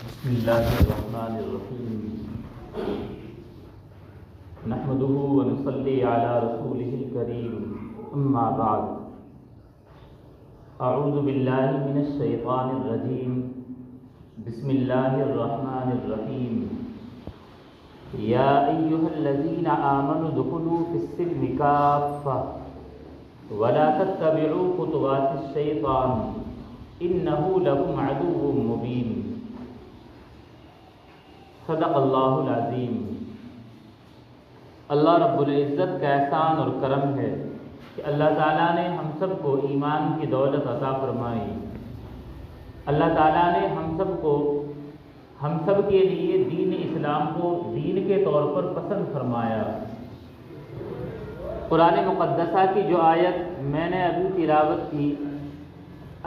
بسم اللہ الرحمن الرحیم نحمده ونصلی علی رسوله الکریم اما بعد اعوذ باللہ من الشیطان الرجیم بسم اللہ الرحمن الرحیم یا ایہا الذین آمنوا ادخلوا فی السلم کافۃ ولا تتبعوا خطوات الشیطان انہ لکم عدو مبین۔ صدق اللہ العظیم۔ اللہ رب العزت کا احسان اور کرم ہے کہ اللہ تعالیٰ نے ہم سب کو ایمان کی دولت عطا فرمائی۔ اللہ تعالیٰ نے ہم سب کے لیے دین اسلام کو دین کے طور پر پسند فرمایا۔ قرآن مقدسہ کی جو آیت میں نے ابھی تلاوت کی،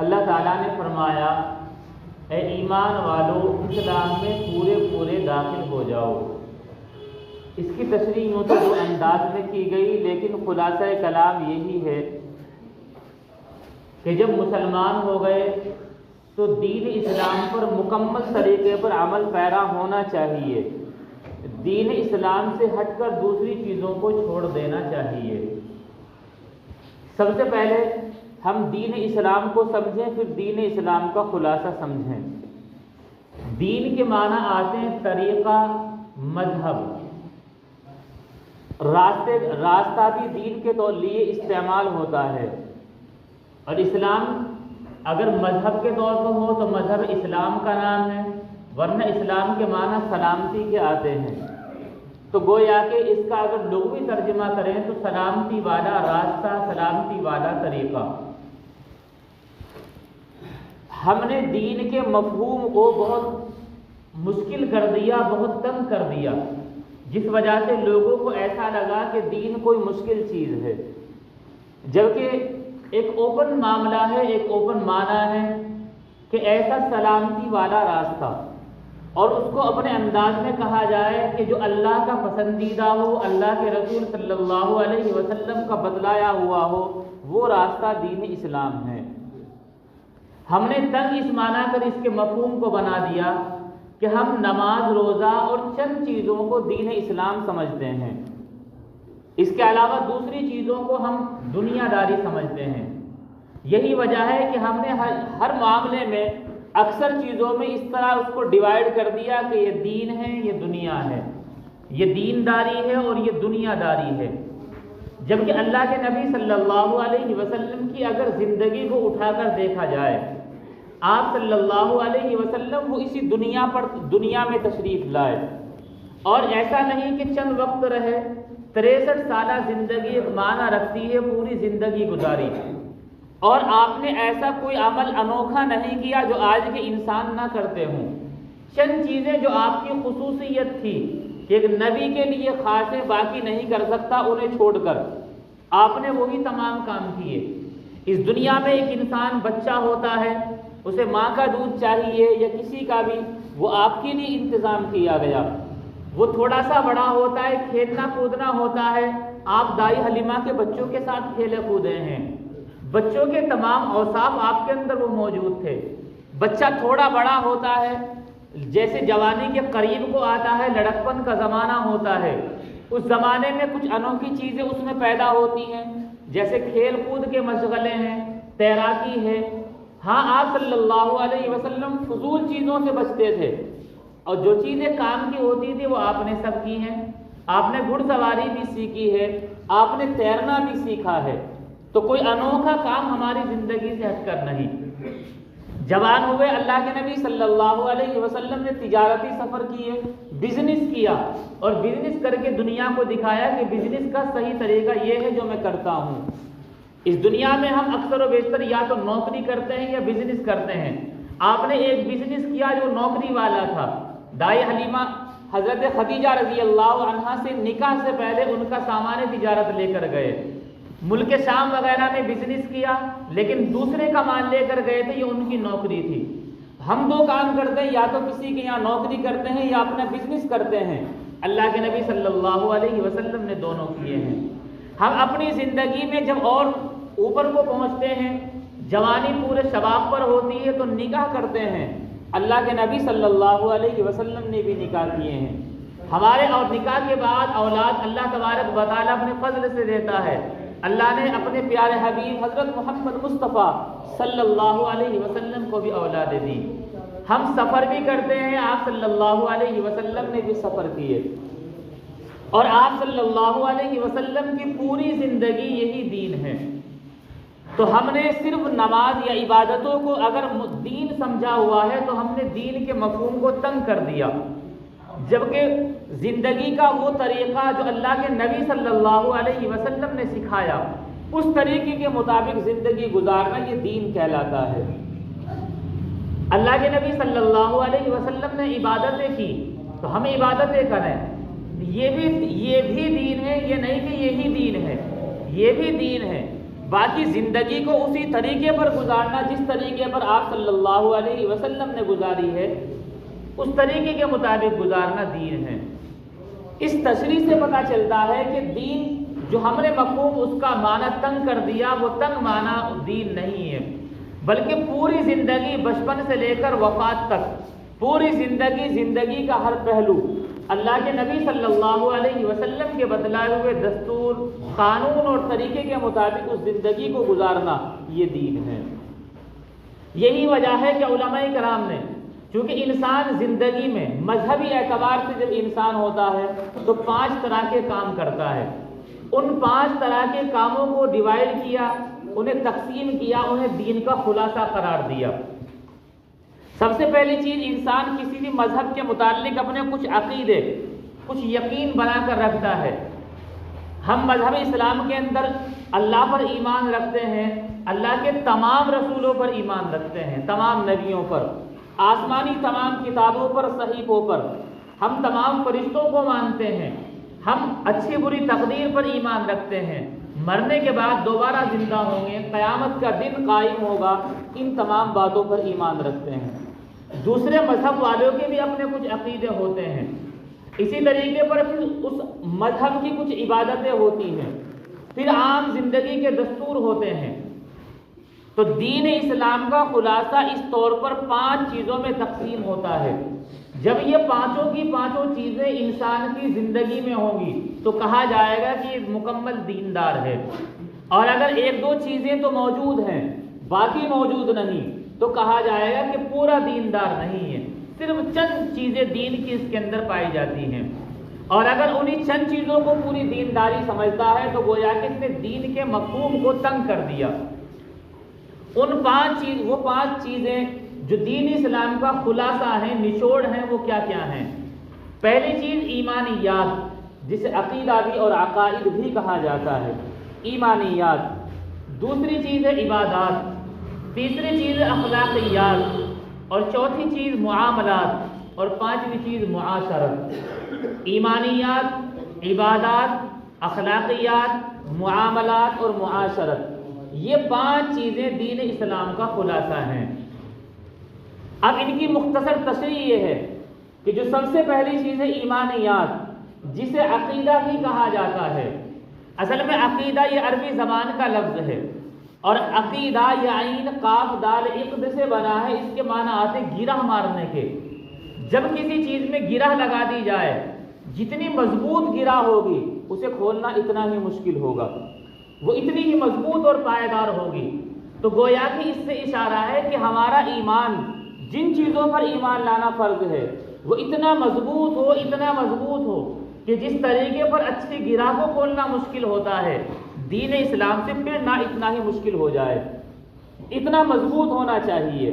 اللہ تعالیٰ نے فرمایا اے ایمان والو اسلام میں پورے داخل ہو جاؤ۔ اس کی تشریح یوں تو دو انداز میں کی گئی، لیکن خلاصہ کلام یہی ہے کہ جب مسلمان ہو گئے تو دین اسلام پر مکمل طریقے پر عمل پیرا ہونا چاہیے۔ دین اسلام سے ہٹ کر دوسری چیزوں کو چھوڑ دینا چاہیے۔ سب سے پہلے ہم دین اسلام کو سمجھیں، پھر دین اسلام کا خلاصہ سمجھیں۔ دین کے معنی آتے ہیں طریقہ، مذہب، راستہ بھی دین کے لیے استعمال ہوتا ہے۔ اور اسلام اگر مذہب کے طور پر ہو تو مذہب اسلام کا نام ہے، ورنہ اسلام کے معنی سلامتی کے آتے ہیں۔ تو گویا کہ اس کا اگر لغوی ترجمہ کریں تو سلامتی والا راستہ، سلامتی والا طریقہ۔ ہم نے دین کے مفہوم کو بہت مشکل کر دیا، بہت تنگ کر دیا، جس وجہ سے لوگوں کو ایسا لگا کہ دین کوئی مشکل چیز ہے، جبکہ ایک اوپن معاملہ ہے، ایک اوپن معنی ہے کہ ایسا سلامتی والا راستہ، اور اس کو اپنے انداز میں کہا جائے کہ جو اللہ کا پسندیدہ ہو، اللہ کے رسول صلی اللہ علیہ وسلم کا بتلایا ہوا ہو، وہ راستہ دین اسلام ہے۔ ہم نے تنگ اس معنی کر اس کے مفہوم کو بنا دیا کہ ہم نماز، روزہ اور چند چیزوں کو دین اسلام سمجھتے ہیں، اس کے علاوہ دوسری چیزوں کو ہم دنیا داری سمجھتے ہیں۔ یہی وجہ ہے کہ ہم نے ہر معاملے میں اکثر چیزوں میں اس طرح اس کو ڈیوائیڈ کر دیا کہ یہ دین ہے، یہ دنیا ہے، یہ دین داری ہے اور یہ دنیا داری ہے۔ جبکہ اللہ کے نبی صلی اللہ علیہ وسلم کی اگر زندگی کو اٹھا کر دیکھا جائے، آپ صلی اللہ علیہ وسلم وہ اسی دنیا میں تشریف لائے، اور ایسا نہیں کہ چند وقت رہے، 63 سالہ زندگی ایک معنی رکھتی ہے، پوری زندگی گزاری، اور آپ نے ایسا کوئی عمل انوکھا نہیں کیا جو آج کے انسان نہ کرتے ہوں۔ چند چیزیں جو آپ کی خصوصیت تھی کہ ایک نبی کے لیے خاص ہے، باقی نہیں کر سکتا، انہیں چھوڑ کر آپ نے وہی تمام کام کیے۔ اس دنیا میں ایک انسان بچہ ہوتا ہے، اسے ماں کا دودھ چاہیے یا کسی کا بھی، وہ آپ کے لیے انتظام کیا گیا۔ وہ تھوڑا سا بڑا ہوتا ہے، کھیلنا کودنا ہوتا ہے، آپ دائی حلیمہ کے بچوں کے ساتھ کھیلے کودے ہیں، بچوں کے تمام اوصاف آپ کے اندر وہ موجود تھے۔ بچہ تھوڑا بڑا ہوتا ہے، جیسے جوانی کے قریب کو آتا ہے، لڑکپن کا زمانہ ہوتا ہے، اس زمانے میں کچھ انوکھی چیزیں اس میں پیدا ہوتی ہیں، جیسے کھیل کود کے مشغلے ہیں، تیراکی ہے۔ ہاں، آپ صلی اللہ علیہ وسلم فضول چیزوں سے بچتے تھے، اور جو چیزیں کام کی ہوتی تھی وہ آپ نے سب کی ہیں۔ آپ نے گھڑ سواری بھی سیکھی ہے، آپ نے تیرنا بھی سیکھا ہے، تو کوئی انوکھا کام ہماری زندگی سے ہٹ کر نہیں۔ جوان ہوئے، اللہ کے نبی صلی اللہ علیہ وسلم نے تجارتی سفر کیے، بزنس کیا، اور بزنس کر کے دنیا کو دکھایا کہ بزنس کا صحیح طریقہ یہ ہے جو میں کرتا ہوں۔ اس دنیا میں ہم اکثر و بیشتر یا تو نوکری کرتے ہیں یا بزنس کرتے ہیں۔ آپ نے ایک بزنس کیا جو نوکری والا تھا۔ دائی حلیمہ حضرت خدیجہ رضی اللہ عنہا سے نکاح سے پہلے ان کا سامان تجارت لے کر گئے، ملک شام وغیرہ میں بزنس کیا، لیکن دوسرے کا مال لے کر گئے تھے، یہ ان کی نوکری تھی۔ ہم دو کام کرتے ہیں، یا تو کسی کے یہاں نوکری کرتے ہیں یا اپنا بزنس کرتے ہیں۔ اللہ کے نبی صلی اللہ علیہ وسلم نے دونوں کیے ہیں۔ ہم اپنی زندگی میں جب اور اوپر کو پہنچتے ہیں، جوانی پورے شباب پر ہوتی ہے تو نکاح کرتے ہیں، اللہ کے نبی صلی اللہ علیہ وسلم نے بھی نکاح کیے ہیں. ہمارے اور نکاح کے بعد اولاد اللہ تبارک و تعالیٰ اپنے فضل سے دیتا ہے. اللہ نے اپنے پیارے حبیب حضرت محمد مصطفیٰ صلی اللہ علیہ وسلم کو بھی اولاد دی. ہم سفر بھی کرتے ہیں، آپ صلی اللہ علیہ وسلم نے بھی سفر کیے، اور آپ صلی اللہ علیہ وسلم کی پوری زندگی یہی دین ہے. تو ہم نے صرف نماز یا عبادتوں کو اگر دین سمجھا ہوا ہے تو ہم نے دین کے مفہوم کو تنگ کر دیا، جبکہ زندگی کا وہ طریقہ جو اللہ کے نبی صلی اللہ علیہ وسلم نے سکھایا اس طریقے کے مطابق زندگی گزارنا یہ دین کہلاتا ہے. اللہ کے نبی صلی اللہ علیہ وسلم نے عبادتیں کی تو ہم عبادتیں کریں، یہ بھی دین ہے. یہ نہیں کہ یہی دین ہے، یہ بھی دین ہے. باقی زندگی کو اسی طریقے پر گزارنا جس طریقے پر آپ صلی اللہ علیہ وسلم نے گزاری ہے اس طریقے کے مطابق گزارنا دین ہے. اس تشریح سے پتہ چلتا ہے کہ دین جو ہم نے مفہوم اس کا معنی تنگ کر دیا وہ تنگ معنی دین نہیں ہے، بلکہ پوری زندگی بچپن سے لے کر وفات تک پوری زندگی کا ہر پہلو اللہ کے نبی صلی اللہ علیہ وسلم کے بتلائے ہوئے دستور، قانون اور طریقے کے مطابق اس زندگی کو گزارنا یہ دین ہے. یہی وجہ ہے کہ علماء کرام نے، چونکہ انسان زندگی میں مذہبی اعتبار سے جب انسان ہوتا ہے تو 5 طرح کے کام کرتا ہے. ان 5 طرح کے کاموں کو ڈیوائڈ کیا، انہیں تقسیم کیا، انہیں دین کا خلاصہ قرار دیا. سب سے پہلی چیز، انسان کسی بھی مذہب کے متعلق اپنے کچھ عقیدے، کچھ یقین بنا کر رکھتا ہے. ہم مذہب اسلام کے اندر اللہ پر ایمان رکھتے ہیں، اللہ کے تمام رسولوں پر ایمان رکھتے ہیں، تمام نبیوں پر، آسمانی تمام کتابوں پر، صحیفوں پر. ہم تمام فرشتوں کو مانتے ہیں، ہم اچھی بری تقدیر پر ایمان رکھتے ہیں، مرنے کے بعد دوبارہ زندہ ہوں گے، قیامت کا دن قائم ہوگا. ان تمام باتوں پر ایمان رکھتے ہیں. دوسرے مذہب والوں کے بھی اپنے کچھ عقیدے ہوتے ہیں. اسی طریقے پر پھر اس مذہب کی کچھ عبادتیں ہوتی ہیں، پھر عام زندگی کے دستور ہوتے ہیں. تو دین اسلام کا خلاصہ اس طور پر 5 چیزوں میں تقسیم ہوتا ہے. جب یہ پانچوں کی پانچوں چیزیں انسان کی زندگی میں ہوں گی تو کہا جائے گا کہ یہ مکمل دیندار ہے. اور اگر 1-2 چیزیں تو موجود ہیں باقی موجود نہیں تو کہا جائے گا کہ پورا دیندار نہیں ہے، صرف چند چیزیں دین کی اس کے اندر پائی جاتی ہیں. اور اگر انہی چند چیزوں کو پوری دینداری سمجھتا ہے تو گویا کہ اس نے دین کے مفہوم کو تنگ کر دیا. وہ 5 چیزیں جو دین اسلام کا خلاصہ ہیں، نچوڑ ہیں، وہ کیا کیا ہیں؟ پہلی چیز ایمانیات، جسے عقیدہ بھی اور عقائد بھی کہا جاتا ہے، ایمانیات. دوسری چیز ہے عبادات، تیسری چیز ہے اخلاقیات، اور چوتھی چیز معاملات، اور 5ویں چیز معاشرت. ایمانیات، عبادات، اخلاقیات، معاملات اور معاشرت، یہ 5 چیزیں دین اسلام کا خلاصہ ہیں. اب ان کی مختصر تشریح یہ ہے کہ جو سب سے پہلی چیز ہے ایمانیات، جسے عقیدہ بھی کہا جاتا ہے. اصل میں عقیدہ یہ عربی زبان کا لفظ ہے، اور عقیدہ یہ عین قاف دال عقد سے بنا ہے. اس کے معنی آتے گرہ مارنے کے. جب کسی چیز میں گرہ لگا دی جائے، جتنی مضبوط گرہ ہوگی اسے کھولنا اتنا ہی مشکل ہوگا، وہ اتنی ہی مضبوط اور پائیدار ہوگی. تو گویا کہ اس سے اشارہ ہے کہ ہمارا ایمان، جن چیزوں پر ایمان لانا فرض ہے، وہ اتنا مضبوط ہو کہ جس طریقے پر اچھی گرہ کو کھولنا مشکل ہوتا ہے، دین اسلام سے پھر نہ اتنا ہی مشکل ہو جائے، اتنا مضبوط ہونا چاہیے.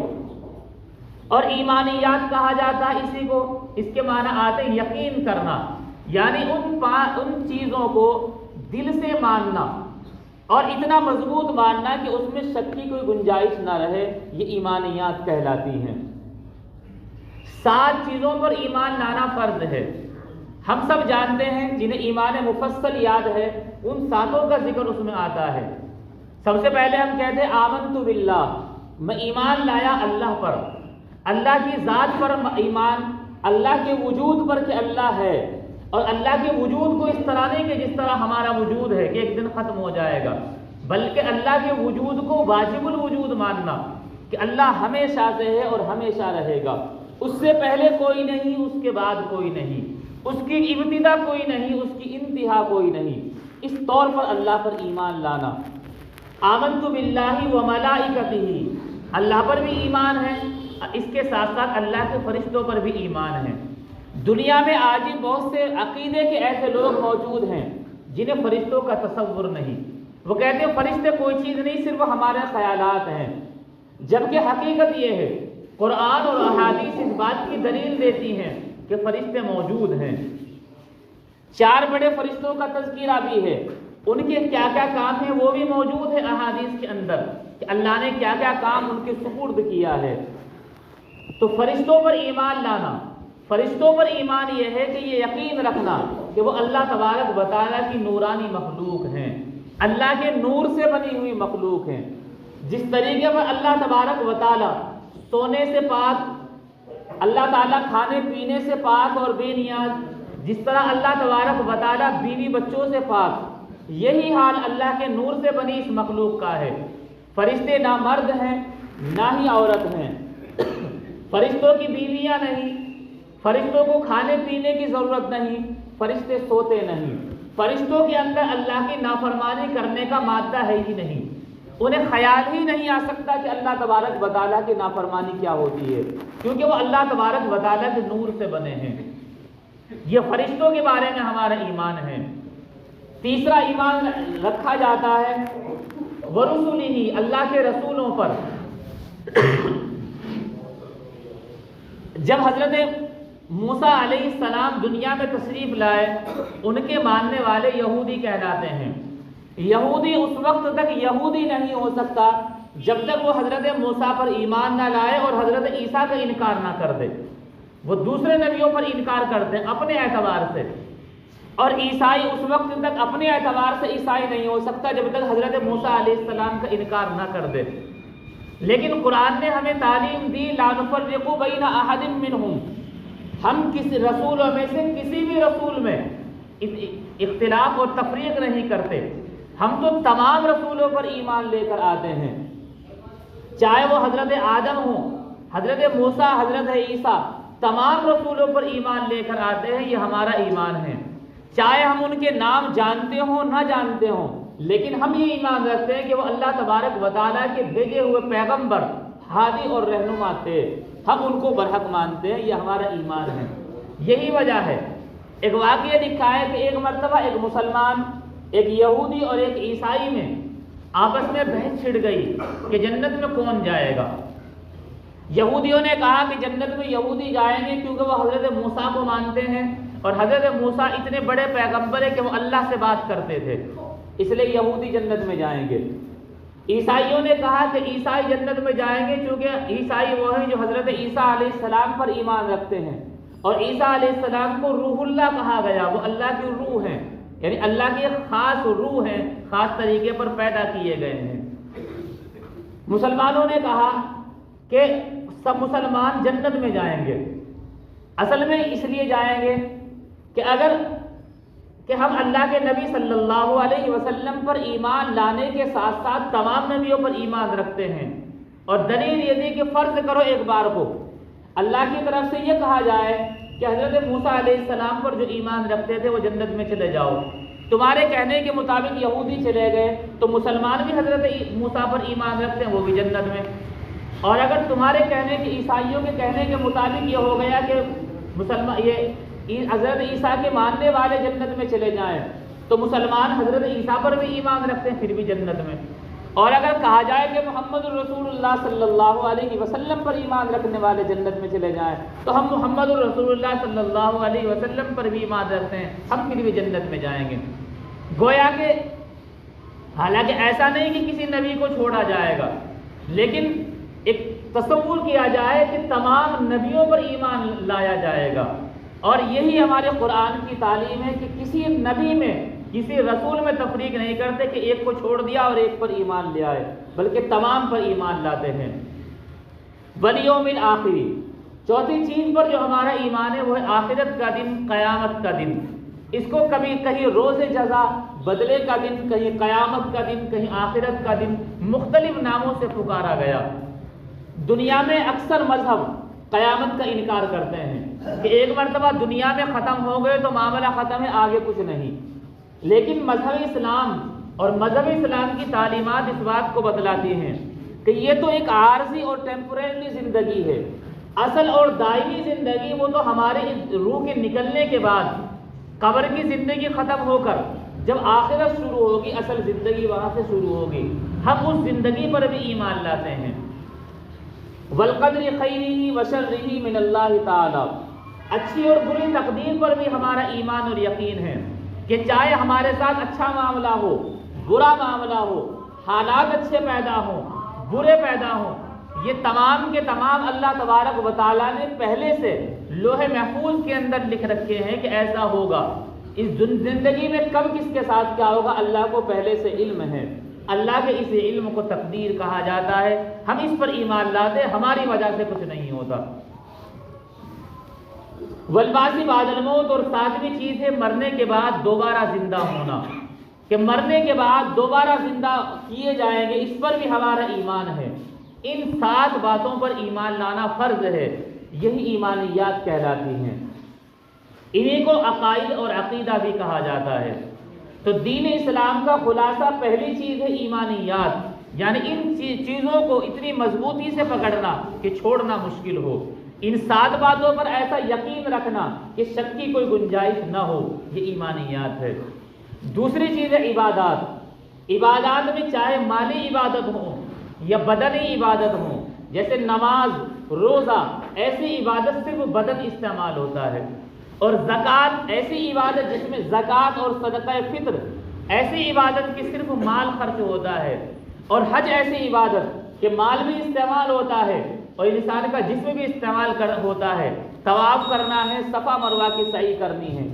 اور ایمانیات کہا جاتا ہے اسی کو. اس کے معنی آتے یقین کرنا، یعنی ان چیزوں کو دل سے ماننا اور اتنا مضبوط ماننا کہ اس میں شک کی کوئی گنجائش نہ رہے، یہ ایمانیات کہلاتی ہیں. 7 چیزوں پر ایمان لانا فرض ہے. ہم سب جانتے ہیں، جنہیں ایمان مفصل یاد ہے، ان 7 کا ذکر اس میں آتا ہے. سب سے پہلے ہم کہتے ہیں آمنت باللہ، میں ایمان لایا اللہ پر، اللہ کی ذات پر ایمان، اللہ کے وجود پر کہ اللہ ہے، اور اللہ کے وجود کو اس طرح نہیں کہ جس طرح ہمارا وجود ہے کہ ایک دن ختم ہو جائے گا، بلکہ اللہ کے وجود کو واجب الوجود ماننا کہ اللہ ہمیشہ سے ہے اور ہمیشہ رہے گا. اس سے پہلے کوئی نہیں، اس کے بعد کوئی نہیں، اس کی ابتدا کوئی نہیں، اس کی انتہا کوئی نہیں، اس طور پر اللہ پر ایمان لانا۔ آمنت باللہ و ملائکتہ، اللہ پر بھی ایمان ہے، اس کے ساتھ ساتھ اللہ کے فرشتوں پر بھی ایمان ہے۔ دنیا میں آج ہی بہت سے عقیدے کے ایسے لوگ موجود ہیں جنہیں فرشتوں کا تصور نہیں، وہ کہتے ہیں فرشتے کوئی چیز نہیں، صرف ہمارے خیالات ہیں، جبکہ حقیقت یہ ہے قرآن اور احادیث اس بات کی دلیل دیتی ہیں کہ فرشتے موجود ہیں۔ 4 بڑے فرشتوں کا تذکرہ بھی ہے، ان کے کیا کیا کام ہیں وہ بھی موجود ہے احادیث کے اندر کہ اللہ نے کیا کیا کام ان کے سپرد کیا ہے۔ تو فرشتوں پر ایمان لانا، فرشتوں پر ایمان یہ ہے کہ یہ یقین رکھنا کہ وہ اللہ تبارک و تعالیٰ کی نورانی مخلوق ہیں، اللہ کے نور سے بنی ہوئی مخلوق ہیں۔ جس طریقے پر اللہ تبارک و تعالیٰ سونے سے پاک، اللہ تعالیٰ کھانے پینے سے پاک اور بے نیاز، جس طرح اللہ تبارک و تعالیٰ بیوی بچوں سے پاک، یہی حال اللہ کے نور سے بنی اس مخلوق کا ہے۔ فرشتے نہ مرد ہیں نہ ہی عورت ہیں، فرشتوں کی بیویاں نہیں، فرشتوں کو کھانے پینے کی ضرورت نہیں، فرشتے سوتے نہیں، فرشتوں کے اندر اللہ کی نافرمانی کرنے کا مادہ ہے ہی نہیں، انہیں خیال ہی نہیں آ سکتا کہ اللہ تبارک و تعالیٰ کی نافرمانی کیا ہوتی ہے، کیونکہ وہ اللہ تبارک و تعالیٰ کے نور سے بنے ہیں۔ یہ فرشتوں کے بارے میں ہمارا ایمان ہے۔ تیسرا ایمان رکھا جاتا ہے ورسلہ، اللہ کے رسولوں پر۔ جب حضرت موسیٰ علیہ السلام دنیا میں تشریف لائے، ان کے ماننے والے یہودی کہلاتے ہیں۔ یہودی اس وقت تک یہودی نہیں ہو سکتا جب تک وہ حضرت موسیٰ پر ایمان نہ لائے اور حضرت عیسیٰ کا انکار نہ کر دے۔ وہ دوسرے نبیوں پر انکار کرتے ہیں اپنے اعتبار سے، اور عیسائی اس وقت تک اپنے اعتبار سے عیسائی نہیں ہو سکتا جب تک حضرت موسیٰ علیہ السلام کا انکار نہ کر دے۔ لیکن قرآن نے ہمیں تعلیم دی لا نفرق بین احد منہم، ہم کسی رسولوں میں سے کسی بھی رسول میں اختلاف اور تفریق نہیں کرتے، ہم تو تمام رسولوں پر ایمان لے کر آتے ہیں، چاہے وہ حضرت آدم ہوں، حضرت موسیٰ، حضرت عیسیٰ، تمام رسولوں پر ایمان لے کر آتے ہیں، یہ ہمارا ایمان ہے، چاہے ہم ان کے نام جانتے ہوں نہ جانتے ہوں، لیکن ہم یہ ایمان رکھتے ہیں کہ وہ اللہ تبارک و تعالیٰ کے بھیجے ہوئے پیغمبر، ہادی اور رہنما تھے، ہم ان کو برحق مانتے ہیں، یہ ہمارا ایمان ہے۔ یہی وجہ ہے، ایک واقعہ لکھا ہے کہ ایک مرتبہ ایک مسلمان، ایک یہودی اور ایک عیسائی میں آپس میں بحث چھڑ گئی کہ جنت میں کون جائے گا۔ یہودیوں نے کہا کہ جنت میں یہودی جائیں گے کیونکہ وہ حضرت موسیٰ کو مانتے ہیں، اور حضرت موسیٰ اتنے بڑے پیغمبر ہیں کہ وہ اللہ سے بات کرتے تھے، اس لیے یہودی جنت میں جائیں گے۔ عیسائیوں نے کہا کہ عیسائی جنت میں جائیں گے کیونکہ عیسائی وہ ہیں جو حضرت عیسیٰ علیہ السلام پر ایمان رکھتے ہیں، اور عیسیٰ علیہ السلام کو روح اللہ کہا گیا، وہ اللہ کی روح ہیں، یعنی اللہ کی ایک خاص روح ہیں، خاص طریقے پر پیدا کیے گئے ہیں۔ مسلمانوں نے کہا کہ سب مسلمان جنت میں جائیں گے، اصل میں اس لیے جائیں گے کہ ہم اللہ کے نبی صلی اللہ علیہ وسلم پر ایمان لانے کے ساتھ ساتھ تمام نبیوں پر ایمان رکھتے ہیں، اور دلیل یہ تھی کہ فرض کرو ایک بار کو اللہ کی طرف سے یہ کہا جائے کہ حضرت موسیٰ علیہ السلام پر جو ایمان رکھتے تھے وہ جنت میں چلے جاؤ، تمہارے کہنے کے مطابق یہودی چلے گئے تو مسلمان بھی حضرت موسیٰ پر ایمان رکھتے ہیں، وہ بھی جنت میں، اور اگر تمہارے کہنے کے عیسائیوں کے کہنے کے مطابق یہ ہو گیا کہ حضرت عیسیٰ کے ماننے والے جنت میں چلے جائیں تو مسلمان حضرت عیسیٰ پر بھی ایمان رکھتے ہیں، پھر بھی جنت میں، اور اگر کہا جائے کہ محمد الرسول اللہ صلی اللہ علیہ وسلم پر ایمان رکھنے والے جنت میں چلے جائیں تو ہم محمد الرسول اللہ صلی اللہ علیہ وسلم پر بھی ایمان رکھتے ہیں، ہم پھر بھی جنت میں جائیں گے۔ گویا کہ حالانکہ ایسا نہیں کہ کسی نبی کو چھوڑا جائے گا، لیکن ایک تصور کیا جائے کہ تمام نبیوں پر ایمان لایا جائے گا، اور یہی ہمارے قرآن کی تعلیم ہے کہ کسی نبی میں، کسی رسول میں تفریق نہیں کرتے کہ ایک کو چھوڑ دیا اور ایک پر ایمان لے آئے، بلکہ تمام پر ایمان لاتے ہیں۔ والیوم الآخری، چوتھی چیز پر جو ہمارا ایمان ہے وہ ہے آخرت کا دن، قیامت کا دن۔ اس کو کبھی کہیں روز جزا، بدلے کا دن، کہیں قیامت کا دن، کہیں آخرت کا دن، مختلف ناموں سے پکارا گیا۔ دنیا میں اکثر مذہب قیامت کا انکار کرتے ہیں کہ ایک مرتبہ دنیا میں ختم ہو گئے تو معاملہ ختم ہے، آگے کچھ نہیں۔ لیکن مذہب اسلام اور مذہب اسلام کی تعلیمات اس بات کو بتلاتی ہیں کہ یہ تو ایک عارضی اور ٹیمپریری زندگی ہے، اصل اور دائمی زندگی وہ تو ہمارے اس روح کے نکلنے کے بعد قبر کی زندگی ختم ہو کر جب آخرت شروع ہوگی، اصل زندگی وہاں سے شروع ہوگی۔ ہم اس زندگی پر بھی ایمان لاتے ہیں۔ والقدر خیرہ وشرہ من اللہ تعالی، اچھی اور بری تقدیر پر بھی ہمارا ایمان اور یقین ہے کہ چاہے ہمارے ساتھ اچھا معاملہ ہو، برا معاملہ ہو، حالات اچھے پیدا ہوں، برے پیدا ہوں، یہ تمام کے تمام اللہ تبارک و تعالیٰ نے پہلے سے لوح محفوظ کے اندر لکھ رکھے ہیں کہ ایسا ہوگا۔ اس زندگی میں کب کس کے ساتھ کیا ہوگا اللہ کو پہلے سے علم ہے۔ اللہ کے اس علم کو تقدیر کہا جاتا ہے۔ ہم اس پر ایمان لاتے، ہماری وجہ سے کچھ نہیں ہوتا۔ والبعث بعد الموت، اور ساتویں چیز ہے مرنے کے بعد دوبارہ زندہ ہونا، کہ مرنے کے بعد دوبارہ زندہ کیے جائیں گے، اس پر بھی ہمارا ایمان ہے۔ ان 7 باتوں پر ایمان لانا فرض ہے، یہی ایمانیات کہلاتی ہیں۔ انہیں کو عقائد اور عقیدہ بھی کہا جاتا ہے۔ تو دین اسلام کا خلاصہ پہلی چیز ہے ایمانیات، یعنی ان چیزوں کو اتنی مضبوطی سے پکڑنا کہ چھوڑنا مشکل ہو، ان 7 باتوں پر ایسا یقین رکھنا کہ شک کی کوئی گنجائش نہ ہو، یہ ایمانیات ہے۔ دوسری چیز ہے عبادات۔ عبادات میں چاہے مالی عبادت ہو یا بدنی عبادت ہو، جیسے نماز، روزہ، ایسی عبادت صرف بدن استعمال ہوتا ہے، اور زکوٰۃ ایسی عبادت جس میں زکوٰۃ اور صدقہ فطر ایسی عبادت کی صرف مال خرچ ہوتا ہے، اور حج ایسی عبادت کہ مال بھی استعمال ہوتا ہے اور انسان کا جسم بھی استعمال ہوتا ہے، طواف کرنا ہے، صفا مروہ کی سعی کرنی ہے۔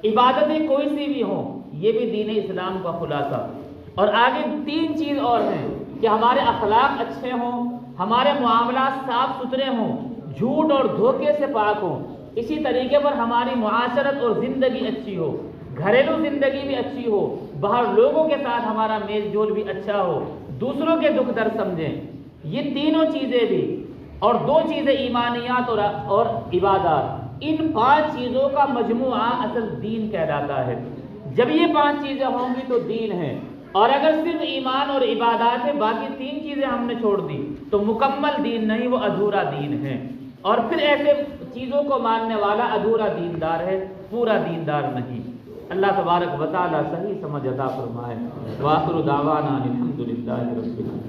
عبادتیں کوئی سی بھی ہوں، یہ بھی دین اسلام کا خلاصہ۔ اور آگے 3 چیز اور ہیں کہ ہمارے اخلاق اچھے ہوں، ہمارے معاملات صاف ستھرے ہوں، جھوٹ اور دھوکے سے پاک ہوں، اسی طریقے پر ہماری معاشرت اور زندگی اچھی ہو، گھریلو زندگی بھی اچھی ہو، باہر لوگوں کے ساتھ ہمارا میل جول بھی اچھا ہو، دوسروں کے دکھ درد سمجھیں۔ یہ تینوں چیزیں بھی، اور 2 چیزیں ایمانیات اور عبادات، ان 5 چیزوں کا مجموعہ اصل دین کہلاتا ہے۔ جب یہ 5 چیزیں ہوں گی تو دین ہے، اور اگر صرف ایمان اور عبادات ہے، باقی 3 چیزیں ہم نے چھوڑ دی تو مکمل دین نہیں، وہ ادھورا دین ہے۔ اور پھر ایسے چیزوں کو ماننے والا ادھورا دیندار ہے، پورا دیندار نہیں۔ اللہ تبارک و تعالی صحیح سمجھ عطا فرمائے۔ وآخر دعوانا الحمدللہ رب العالمین۔